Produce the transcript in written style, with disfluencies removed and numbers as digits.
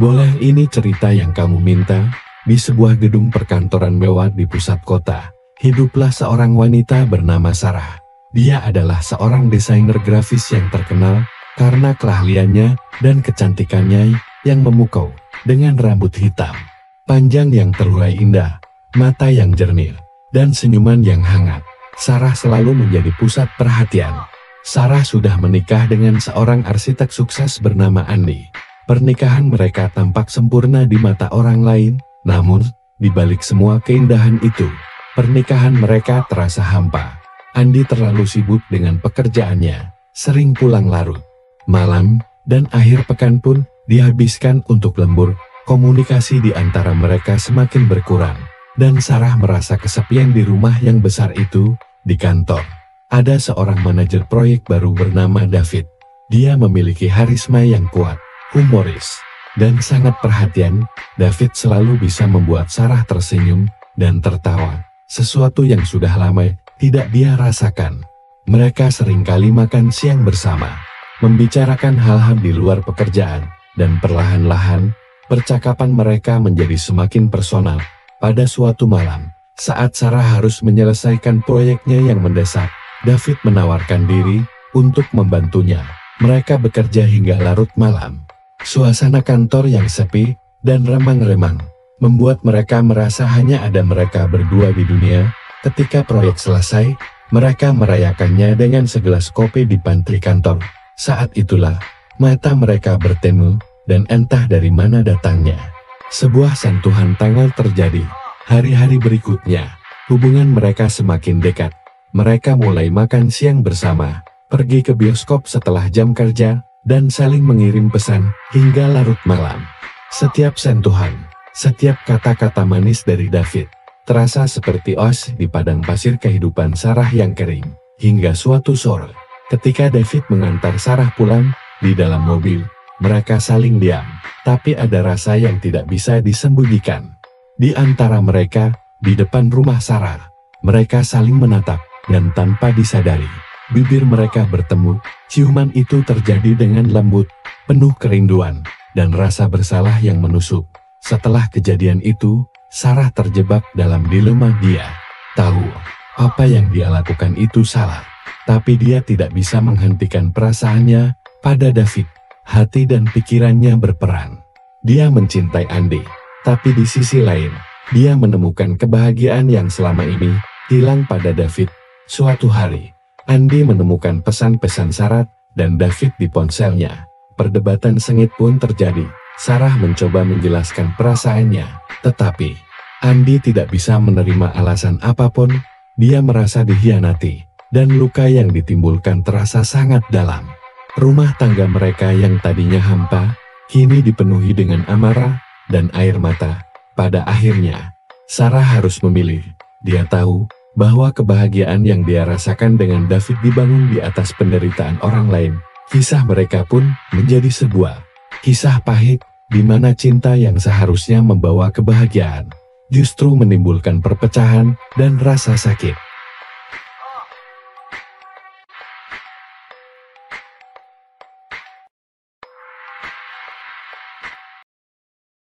Boleh ini cerita yang kamu minta? Di sebuah gedung perkantoran mewah di pusat kota, hiduplah seorang wanita bernama Sarah. Dia adalah seorang desainer grafis yang terkenal karena keahliannya dan kecantikannya yang memukau. Dengan rambut hitam panjang yang terurai indah, mata yang jernih, dan senyuman yang hangat, Sarah selalu menjadi pusat perhatian. Sarah sudah menikah dengan seorang arsitek sukses bernama Andy. Pernikahan mereka tampak sempurna di mata orang lain, namun di balik semua keindahan itu, pernikahan mereka terasa hampa. Andy terlalu sibuk dengan pekerjaannya, sering pulang larut malam, dan akhir pekan pun dihabiskan untuk lembur. Komunikasi di antara mereka semakin berkurang, dan Sarah merasa kesepian di rumah yang besar itu. Di kantor, ada seorang manajer proyek baru bernama David. Dia memiliki karisma yang kuat, humoris, dan sangat perhatian. David selalu bisa membuat Sarah tersenyum dan tertawa, sesuatu yang sudah lama tidak dia rasakan. Mereka seringkali makan siang bersama, membicarakan hal-hal di luar pekerjaan, dan perlahan-lahan, percakapan mereka menjadi semakin personal. Pada suatu malam, saat Sarah harus menyelesaikan proyeknya yang mendesak, David menawarkan diri untuk membantunya. Mereka bekerja hingga larut malam. Suasana kantor yang sepi dan remang-remang membuat mereka merasa hanya ada mereka berdua di dunia. Ketika proyek selesai, mereka merayakannya dengan segelas kopi di pantry kantor. Saat itulah mata mereka bertemu, dan entah dari mana datangnya, sebuah sentuhan tangan terjadi. Hari-hari berikutnya, hubungan mereka semakin dekat. Mereka mulai makan siang bersama, pergi ke bioskop setelah jam kerja, dan saling mengirim pesan hingga larut malam. Setiap sentuhan, setiap kata-kata manis dari David, terasa seperti oase di padang pasir kehidupan Sarah yang kering. Hingga suatu sore, ketika David mengantar Sarah pulang, di dalam mobil, mereka saling diam, tapi ada rasa yang tidak bisa disembunyikan. Di antara mereka, di depan rumah Sarah, mereka saling menatap, dan tanpa disadari, bibir mereka bertemu. Ciuman itu terjadi dengan lembut, penuh kerinduan, dan rasa bersalah yang menusuk. Setelah kejadian itu, Sarah terjebak dalam dilema. Dia tahu apa yang dia lakukan itu salah, tapi dia tidak bisa menghentikan perasaannya pada David. Hati dan pikirannya berperang. Dia mencintai Andy, tapi di sisi lain, dia menemukan kebahagiaan yang selama ini hilang pada David. Suatu hari, Andy menemukan pesan-pesan syarat dan David di ponselnya. Perdebatan sengit pun terjadi. Sarah mencoba menjelaskan perasaannya, tetapi Andy tidak bisa menerima alasan apapun. Dia merasa dikhianati, dan luka yang ditimbulkan terasa sangat dalam. Rumah tangga mereka yang tadinya hampa, kini dipenuhi dengan amarah dan air mata. Pada akhirnya, Sarah harus memilih. Dia tahu bahwa kebahagiaan yang dia rasakan dengan David dibangun di atas penderitaan orang lain. Kisah mereka pun menjadi sebuah kisah pahit, di mana cinta yang seharusnya membawa kebahagiaan, justru menimbulkan perpecahan dan rasa sakit.